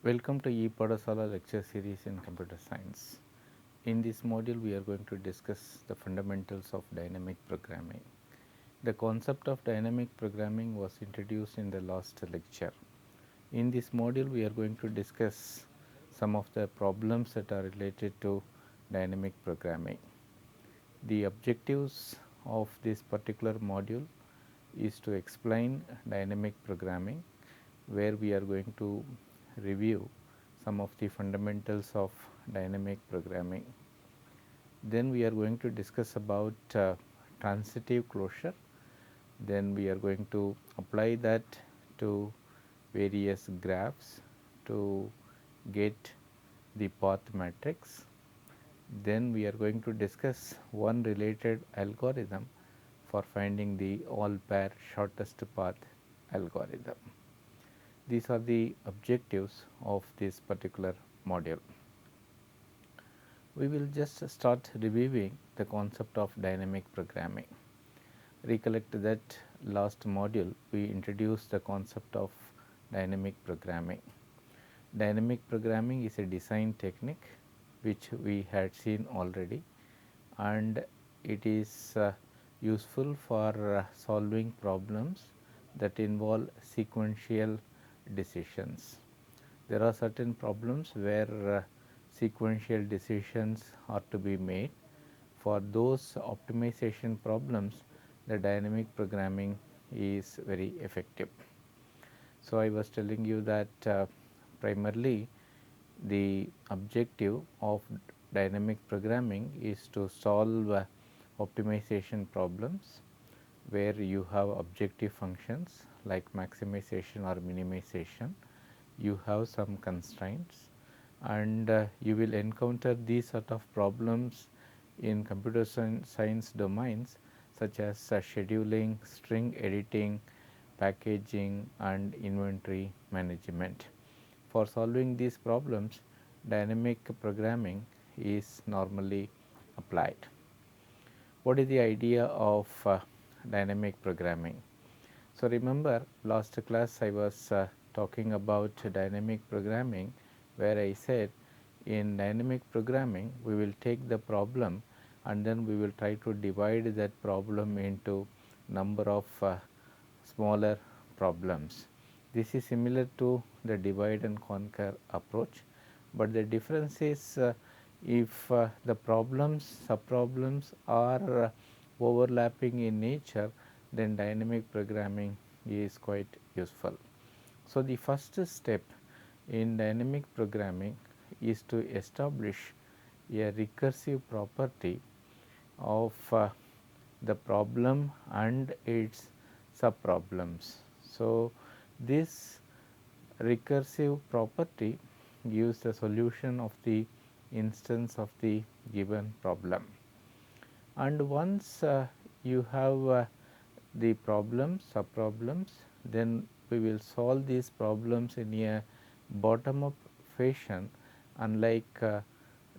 Welcome to ePadasala lecture series in computer science. In this module, we are going to discuss the fundamentals of dynamic programming. The concept of dynamic programming was introduced in the last lecture. In this module, we are going to discuss some of the problems that are related to dynamic programming. The objectives of this particular module is to explain dynamic programming, where we are going to review some of the fundamentals of dynamic programming. Then we are going to discuss about transitive closure. Then we are going to apply that to various graphs to get the path matrix. Then we are going to discuss one related algorithm for finding the all pair shortest path algorithm. These are the objectives of this particular module. We will just start reviewing the concept of dynamic programming. Recollect that last module we introduced the concept of dynamic programming. Dynamic programming is a design technique which we had seen already, and it is useful for solving problems that involve sequential decisions. There are certain problems where sequential decisions are to be made. For those optimization problems, the dynamic programming is very effective. So, I was telling you that primarily the objective of dynamic programming is to solve optimization problems where you have objective functions like maximization or minimization. You have some constraints, and you will encounter these sort of problems in computer science domains such as scheduling, string editing, packaging, and inventory management. For solving these problems, dynamic programming is normally applied. What is the idea of dynamic programming? So, remember last class I was talking about dynamic programming, where I said in dynamic programming we will take the problem and then we will try to divide that problem into number of smaller problems. This is similar to the divide and conquer approach, but the difference is if the problems, subproblems are overlapping in nature, then dynamic programming is quite useful. So, the first step in dynamic programming is to establish a recursive property of the problem and its subproblems. So, this recursive property gives the solution of the instance of the given problem. And once you have the problems, subproblems, then we will solve these problems in a bottom up fashion, unlike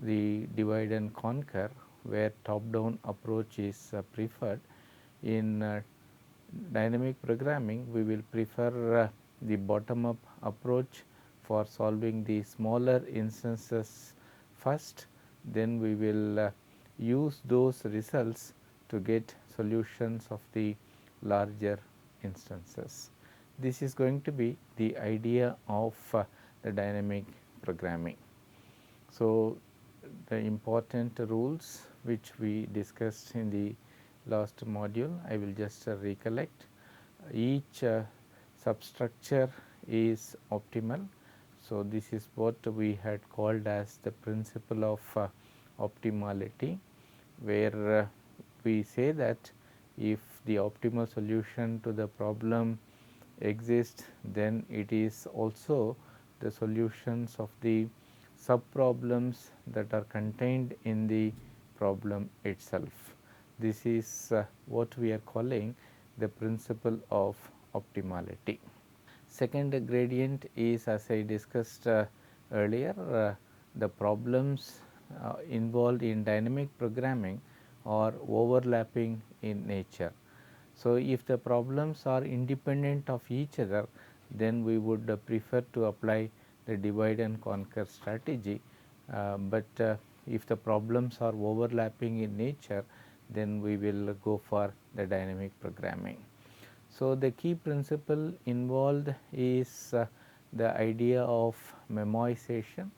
the divide and conquer, where top down approach is preferred. In dynamic programming, we will prefer the bottom up approach for solving the smaller instances first, then we will use those results to get solutions of the larger instances. This is going to be the idea of the dynamic programming. So, the important rules which we discussed in the last module, I will just recollect. Each substructure is optimal. So, this is what we had called as the principle of optimality, where we say that if the optimal solution to the problem exists, then it is also the solutions of the subproblems that are contained in the problem itself. This is what we are calling the principle of optimality. Second gradient is, as I discussed earlier, the problems involved in dynamic programming are overlapping in nature. So, if the problems are independent of each other, then we would prefer to apply the divide and conquer strategy, but if the problems are overlapping in nature, then we will go for the dynamic programming. So, the key principle involved is the idea of memoization.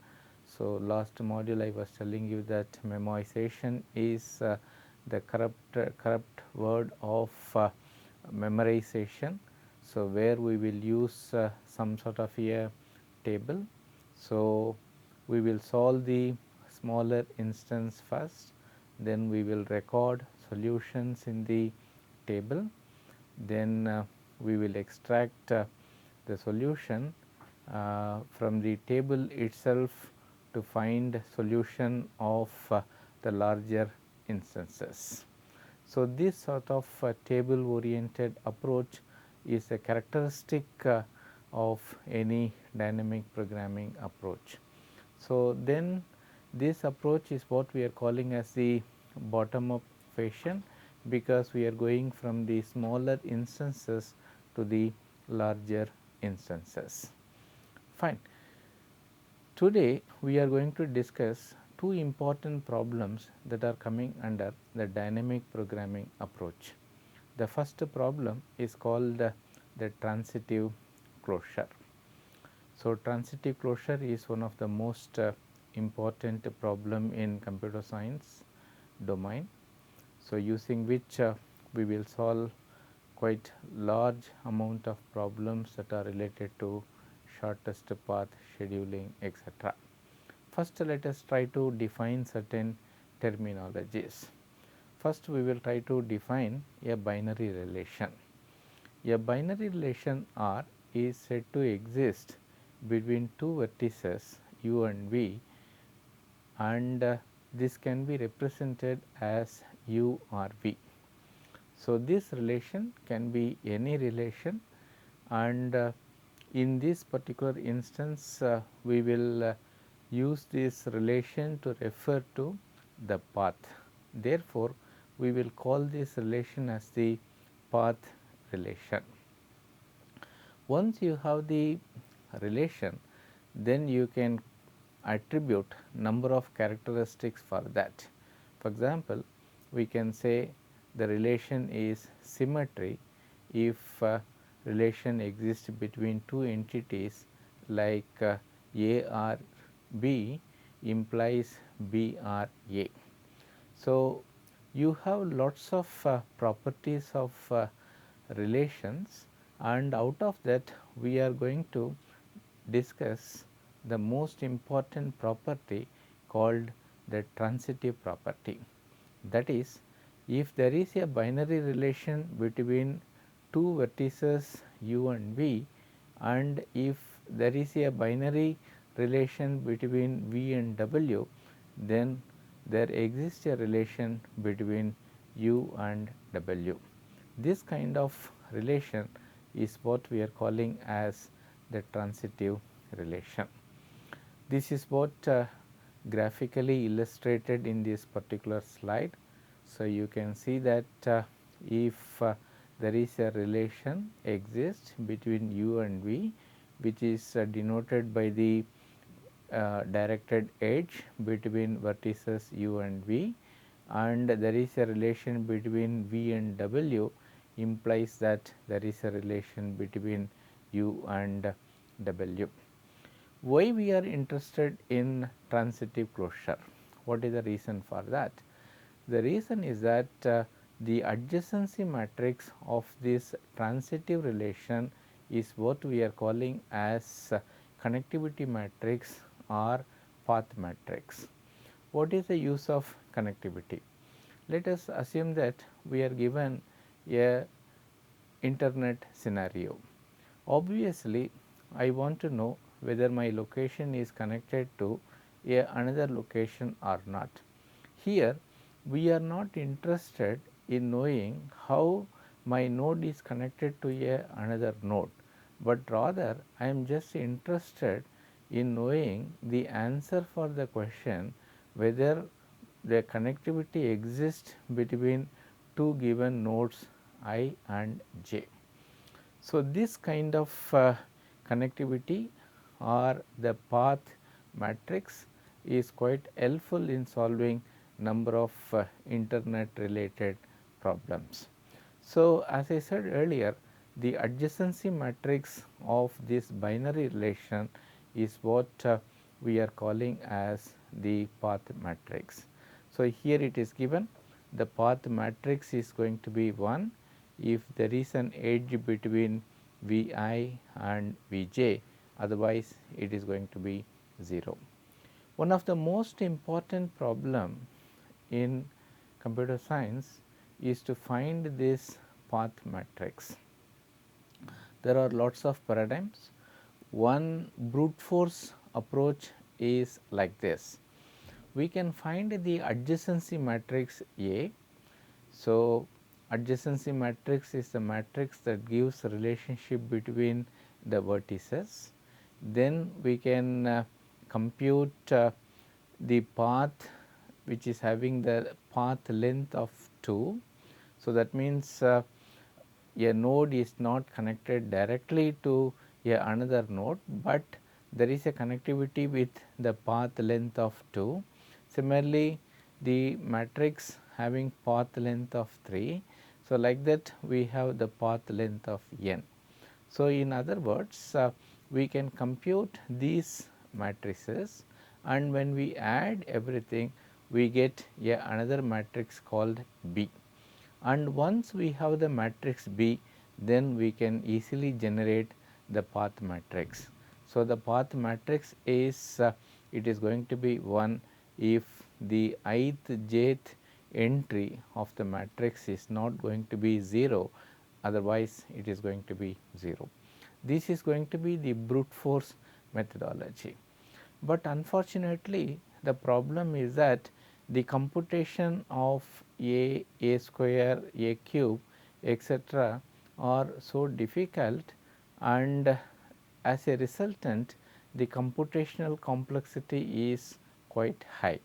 So, last module I was telling you that memoization is the corrupt word of memorization. So, where we will use some sort of a table. So, we will solve the smaller instance first, then we will record solutions in the table, then we will extract the solution from the table itself to find solution of the larger instances. So, this sort of table oriented approach is a characteristic of any dynamic programming approach. So, then this approach is what we are calling as the bottom up fashion, because we are going from the smaller instances to the larger instances. Fine. Today we are going to discuss two important problems that are coming under the dynamic programming approach. The first problem is called the transitive closure. So, transitive closure is one of the most important problem in computer science domain. So, using which we will solve quite large amount of problems that are related to shortest path scheduling, etc. First, let us try to define certain terminologies. First, we will try to define a binary relation. A binary relation R is said to exist between two vertices u and v, and this can be represented as u or v. So, this relation can be any relation, and in this particular instance we will use this relation to refer to the path. Therefore, we will call this relation as the path relation. Once you have the relation, then you can attribute number of characteristics for that. For example, we can say the relation is symmetry if relation exists between two entities like A or B implies B or A. So, you have lots of properties of relations, and out of that we are going to discuss the most important property called the transitive property. That is, if there is a binary relation between two vertices u and v, and if there is a binary relation between v and w, then there exists a relation between u and w. This kind of relation is what we are calling as the transitive relation. This is what graphically illustrated in this particular slide. So, you can see that if there is a relation exists between u and v, which is denoted by the directed edge between vertices u and v, and there is a relation between v and w, implies that there is a relation between u and w. Why we are interested in transitive closure? What is the reason for that? The reason is that the adjacency matrix of this transitive relation is what we are calling as connectivity matrix or path matrix. What is the use of connectivity? Let us assume that we are given a internet scenario. Obviously, I want to know whether my location is connected to another location or not. Here, we are not interested in knowing how my node is connected to another node, but rather I am just interested in knowing the answer for the question whether the connectivity exists between two given nodes I and j. So, this kind of connectivity or the path matrix is quite helpful in solving number of internet related problems. So, as I said earlier, the adjacency matrix of this binary relation is what we are calling as the path matrix. So, here it is given the path matrix is going to be 1 if there is an edge between V I and V j, otherwise it is going to be 0. One of the most important problem in computer science is to find this path matrix. There are lots of paradigms. One brute force approach is like this. We can find the adjacency matrix A. So, adjacency matrix is the matrix that gives a relationship between the vertices. Then we can compute the path which is having the path length of 2. So, that means a node is not connected directly to another node, but there is a connectivity with the path length of 2. Similarly, the matrix having path length of 3. So, like that we have the path length of n. So, in other words, we can compute these matrices, and when we add everything we get another matrix called B. And once we have the matrix B, then we can easily generate the path matrix. So, the path matrix is it is going to be 1 if the ith jth entry of the matrix is not going to be 0, otherwise it is going to be 0. This is going to be the brute force methodology. But unfortunately, the problem is that the computation of a square, a cube, etc. are so difficult, and as a resultant the computational complexity is quite high.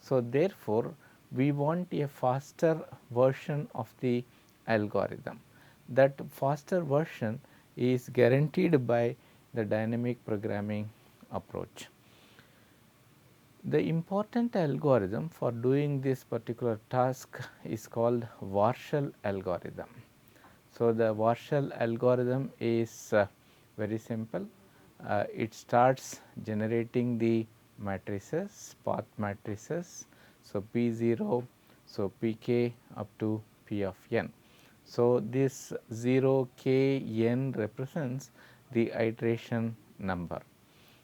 So, therefore, we want a faster version of the algorithm. That faster version is guaranteed by the dynamic programming approach. The important algorithm for doing this particular task is called Warshall algorithm. So, the Warshall algorithm is very simple. It starts generating the matrices, path matrices. So, P 0, so P k up to P of n. So, this 0 k n represents the iteration number.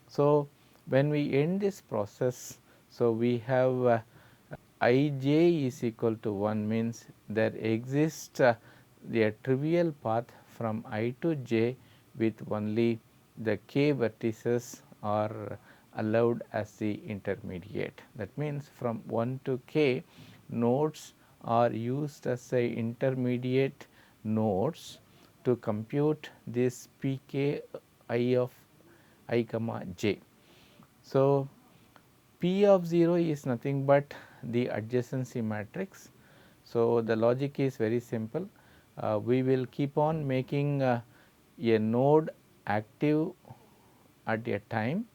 So, when we end this process, so we have I j is equal to 1 means there exists a trivial path from I to j with only the k vertices are allowed as the intermediate. That means, from 1 to k nodes are used as a intermediate nodes to compute this p k I of I comma j. So, P of 0 is nothing but the adjacency matrix. So, the logic is very simple. We will keep on making a node active at a time.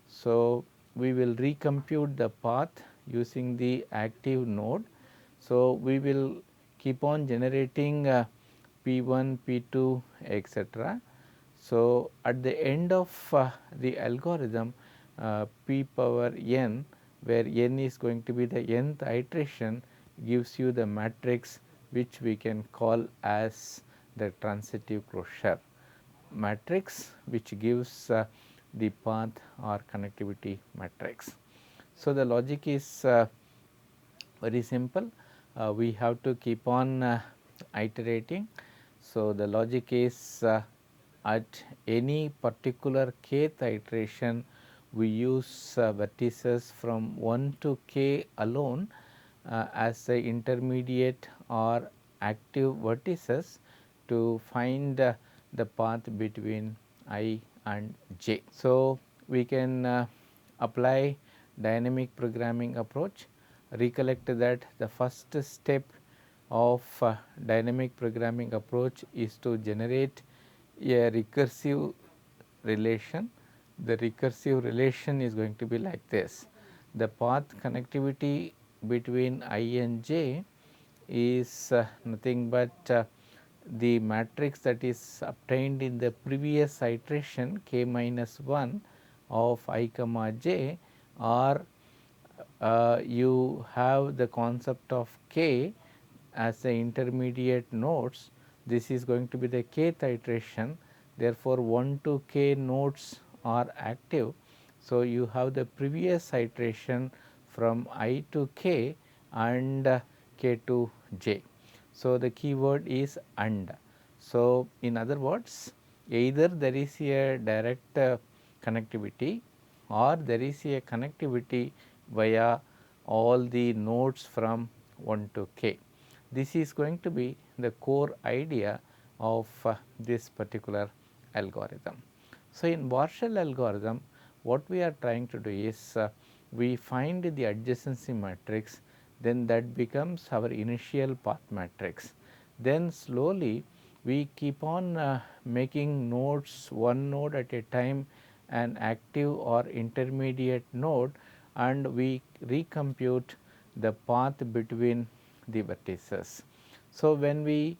So, we will recompute the path using the active node. So, we will keep on generating P1, P2, etc. So, at the end of the algorithm, P power n, where n is going to be the nth iteration, gives you the matrix which we can call as the transitive closure matrix, which gives the path or connectivity matrix. So, the logic is very simple. We have to keep on iterating. So, the logic is at any particular kth iteration we use vertices from 1 to k alone as the intermediate or active vertices to find the path between I and j. So, we can apply dynamic programming approach. Recollect that the first step of dynamic programming approach is to generate a recursive relation. the recursive relation is going to be like this. The path connectivity between I and j is nothing but the matrix that is obtained in the previous iteration k minus 1 of I comma j, or you have the concept of k as the intermediate nodes. This is going to be the kth iteration, therefore 1 to k nodes are active. So, you have the previous iteration from I to k and k to j. So, the keyword is and. So, in other words, either there is a direct connectivity or there is a connectivity via all the nodes from 1 to k. This is going to be the core idea of this particular algorithm. So, in Warshall algorithm, what we are trying to do is we find the adjacency matrix, then that becomes our initial path matrix. Then slowly we keep on making nodes, one node at a time, an active or intermediate node, and we recompute the path between the vertices. So, when we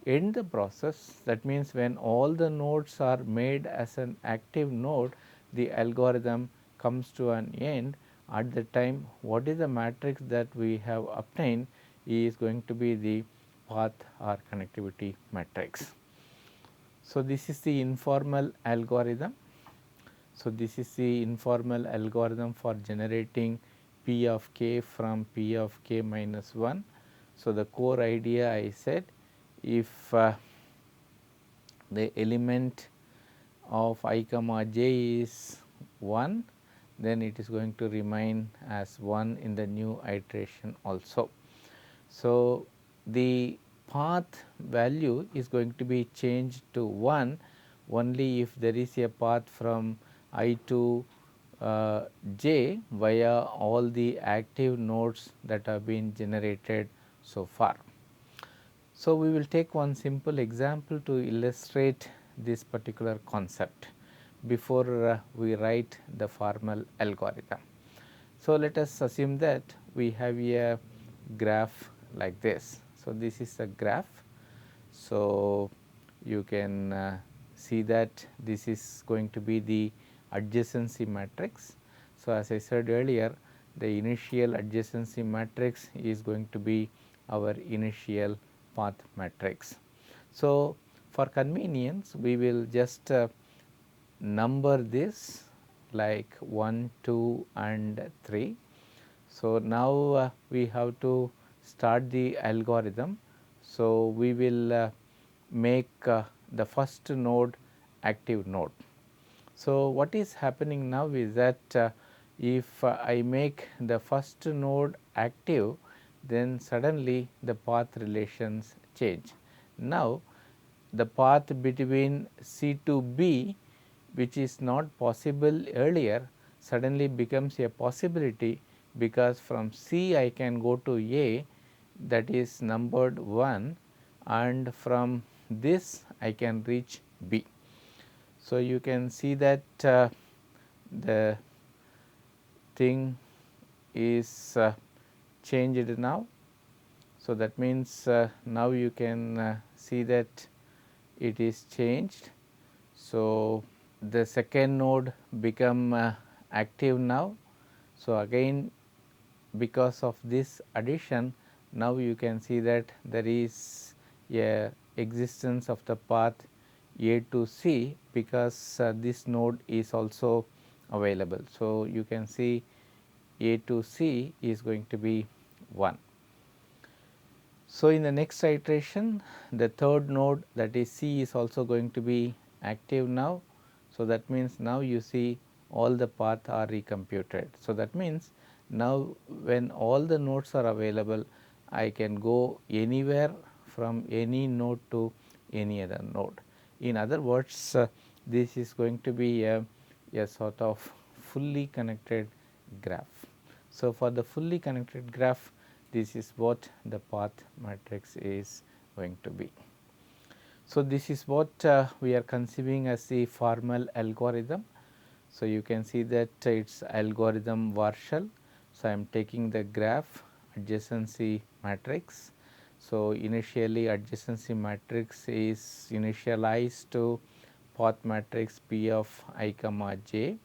end the process, that means when all the nodes are made as an active node, the algorithm comes to an end. At the time, what is the matrix that we have obtained is going to be the path or connectivity matrix. So, this is the informal algorithm. So, this is the informal algorithm for generating P of k from P of k minus 1. So, the core idea I said, if the element of I comma j is 1, then it is going to remain as 1 in the new iteration also. So, the path value is going to be changed to 1 only if there is a path from I to j via all the active nodes that have been generated so far. So, we will take one simple example to illustrate this particular concept before we write the formal algorithm. So, let us assume that we have a graph like this. So, this is a graph. So, you can see that this is going to be the adjacency matrix. So, as I said earlier, the initial adjacency matrix is going to be our initial path matrix. So, for convenience we will just number this like 1, 2 and 3. So, now we have to start the algorithm. So, we will make the first node active node. So, what is happening now is that if I make the first node active, then suddenly the path relations change. Now, the path between C to B, which is not possible earlier, suddenly becomes a possibility, because from C I can go to A, that is numbered 1, and from this I can reach B. So, you can see that the thing is changed now. So, that means now you can see that it is changed. So, the second node become active now. So, again because of this addition, now you can see that there is a existence of the path A to C, because this node is also available. So, you can see A to C is going to be 1. So, in the next iteration, the third node, that is C, is also going to be active now. So, that means now you see all the paths are recomputed. So, that means now when all the nodes are available, I can go anywhere from any node to any other node. In other words, this is going to be a sort of fully connected graph. So, for the fully connected graph, this is what the path matrix is going to be. So, this is what we are conceiving as the formal algorithm. So, you can see that its algorithm Warshall. So, I am taking the graph adjacency matrix. So, initially adjacency matrix is initialized to path matrix P of I comma j.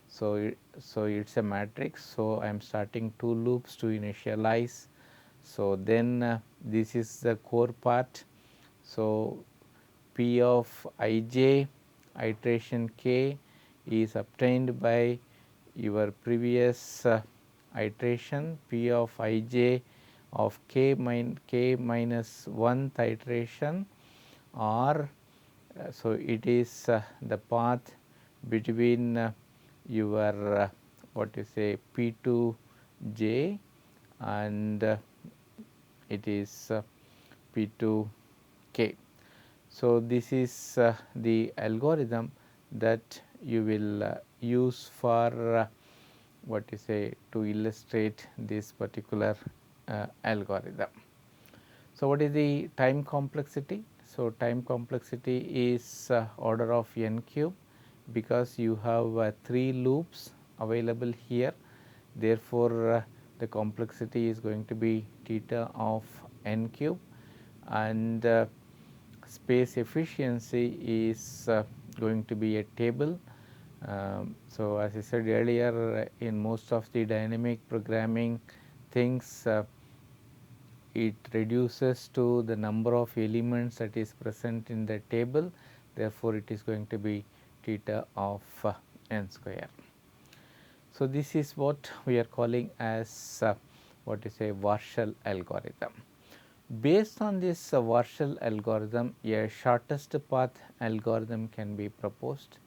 So, it is a matrix. So, I am starting 2 loops to initialize. So, then this is the core part. So, P of I j iteration k is obtained by your previous iteration P of I j of k minus 1th iteration, or so it is the path between your what you say P 2 j and it is P 2 k. So, this is the algorithm that you will use for what you say to illustrate this particular algorithm. So, what is the time complexity? So, time complexity is order of n cube, because you have 3 loops available here. Therefore, the complexity is going to be theta of n cube, and space efficiency is going to be a table. So, as I said earlier, in most of the dynamic programming things, it reduces to the number of elements that is present in the table. Therefore, it is going to be theta of n square. So, this is what we are calling as what is a Warshall algorithm. Based on this Warshall algorithm, a shortest path algorithm can be proposed.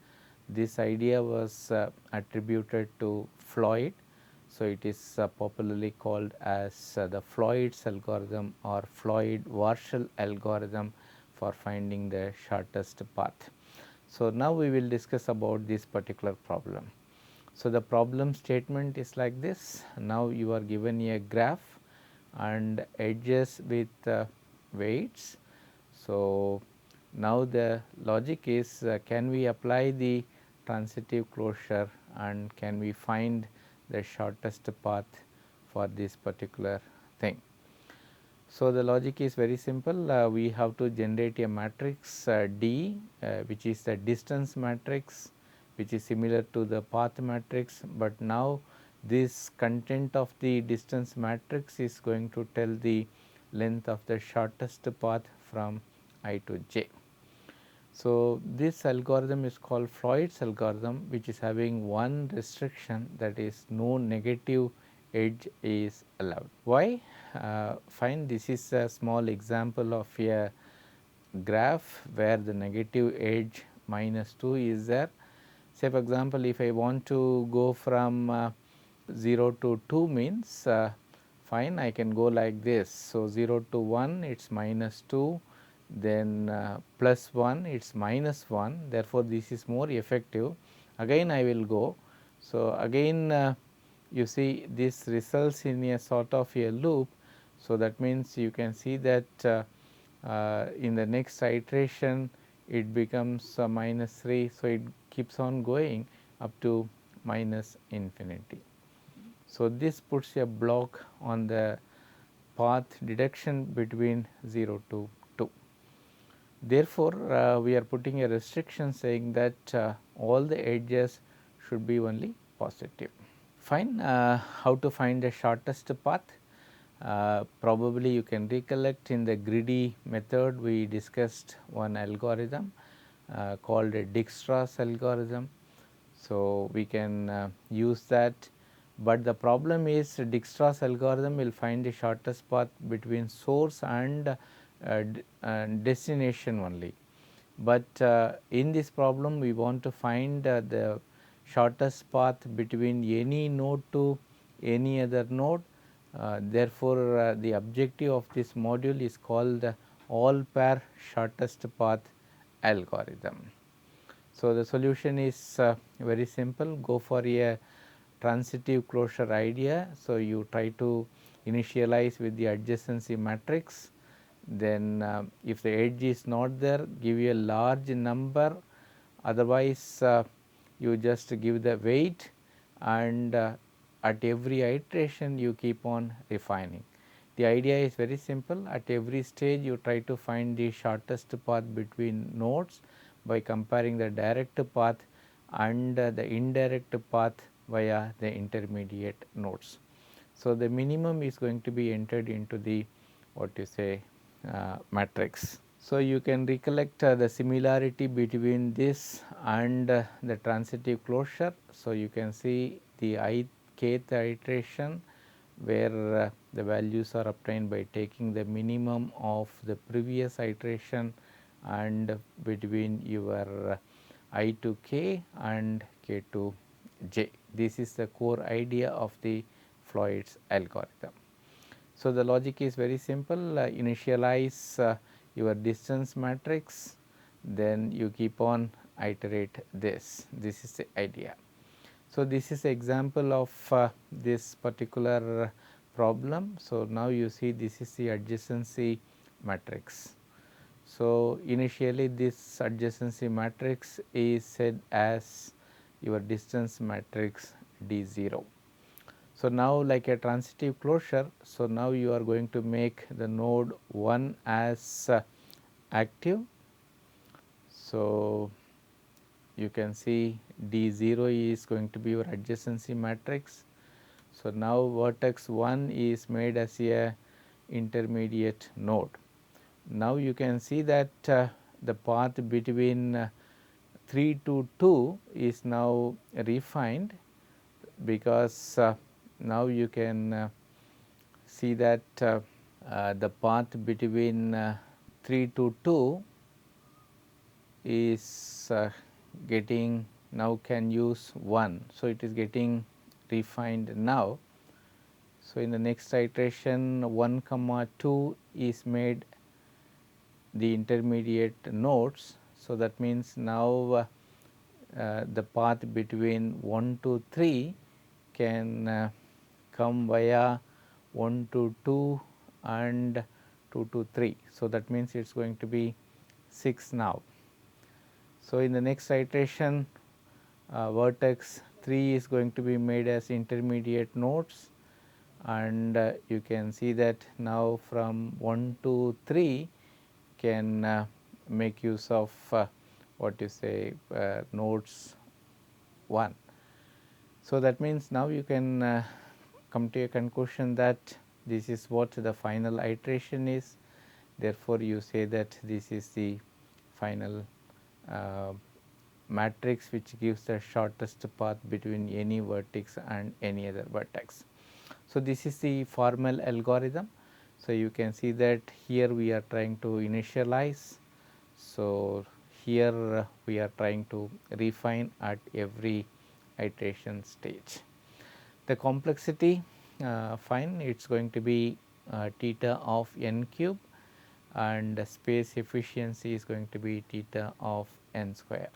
This idea was attributed to Floyd. So, it is popularly called as the Floyd's algorithm or Floyd-Warshall algorithm for finding the shortest path. So, now we will discuss about this particular problem. So, the problem statement is like this. Now, you are given a graph and edges with weights. So, now the logic is can we apply the transitive closure and can we find the shortest path for this particular thing. So, the logic is very simple. We have to generate a matrix D, which is the distance matrix, which is similar to the path matrix, but now this content of the distance matrix is going to tell the length of the shortest path from I to j. So, this algorithm is called Floyd's algorithm, which is having one restriction, that is no negative edge is allowed. Why? Fine, this is a small example of a graph where the negative edge minus 2 is there. Say for example, if I want to go from 0 to 2 means fine, I can go like this. So, 0 to 1 it is minus 2, then plus 1 it is minus 1, therefore, this is more effective. Again I will go. So, again you see this results in a sort of a loop. So, that means you can see that in the next iteration it becomes minus 3. So, it keeps on going up to minus infinity. So, this puts a block on the path deduction between 0 to 2. Therefore, we are putting a restriction saying that all the edges should be only positive. Fine, how to find the shortest path? Probably you can recollect in the greedy method we discussed one algorithm called a Dijkstra's algorithm. So, we can use that, but the problem is Dijkstra's algorithm will find the shortest path between source and destination only. But in this problem we want to find the shortest path between any node to any other node. Therefore, the objective of this module is called the all pair shortest path algorithm. So, the solution is very simple. Go for a transitive closure idea. So, you try to initialize with the adjacency matrix, then if the edge is not there, give you a large number, otherwise you just give the weight, and at every iteration you keep on refining. The idea is very simple. At every stage you try to find the shortest path between nodes by comparing the direct path and the indirect path via the intermediate nodes. So, the minimum is going to be entered into the what you say matrix. So, you can recollect the similarity between this and the transitive closure. So, you can see the kth iteration where the values are obtained by taking the minimum of the previous iteration and between your I to k and k to j. This is the core idea of the Floyd's algorithm. So, the logic is very simple. Initialize your distance matrix, then you keep on iterate this. This is the idea. So, this is example of this particular problem. So, now you see this is the adjacency matrix. So, initially this adjacency matrix is said as your distance matrix D0. So, now like a transitive closure, so now you are going to make the node 1 as active. So, you can see D0 is going to be your adjacency matrix. So, now vertex 1 is made as a intermediate node. Now, you can see that the path between 3 to 2 is now refined, because now you can see that the path between 3 to 2 is getting now can use 1. So, it is getting refined now. So, in the next iteration 1 comma 2 is made the intermediate nodes. So, that means now the path between 1 to 3 can come via 1 to 2 and 2 to 3. So, that means it is going to be 6 now. So, in the next iteration vertex 3 is going to be made as intermediate nodes, and you can see that now from 1 to 3 can make use of what you say nodes 1. So, that means now you can come to a conclusion that this is what the final iteration is. Therefore, you say that this is the final matrix which gives the shortest path between any vertex and any other vertex. So, this is the formal algorithm. So, you can see that here we are trying to initialize. So, here we are trying to refine at every iteration stage. The complexity, fine, it is going to be theta of n cube, and space efficiency is going to be theta of n square.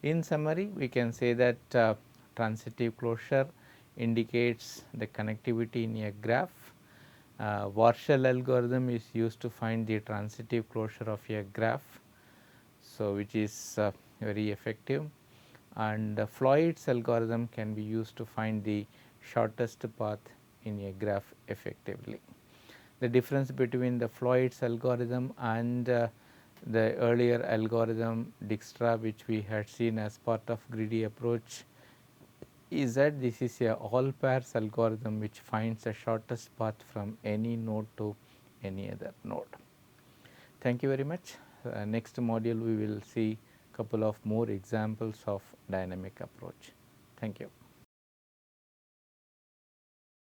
In summary, we can say that transitive closure indicates the connectivity in a graph. Warshall algorithm is used to find the transitive closure of a graph, so which is very effective, and Floyd's algorithm can be used to find the shortest path in a graph effectively. The difference between the Floyd's algorithm and the earlier algorithm Dijkstra, which we had seen as part of greedy approach, is that this is a all pairs algorithm which finds the shortest path from any node to any other node. Thank you very much. Next module we will see couple of more examples of dynamic approach. Thank you.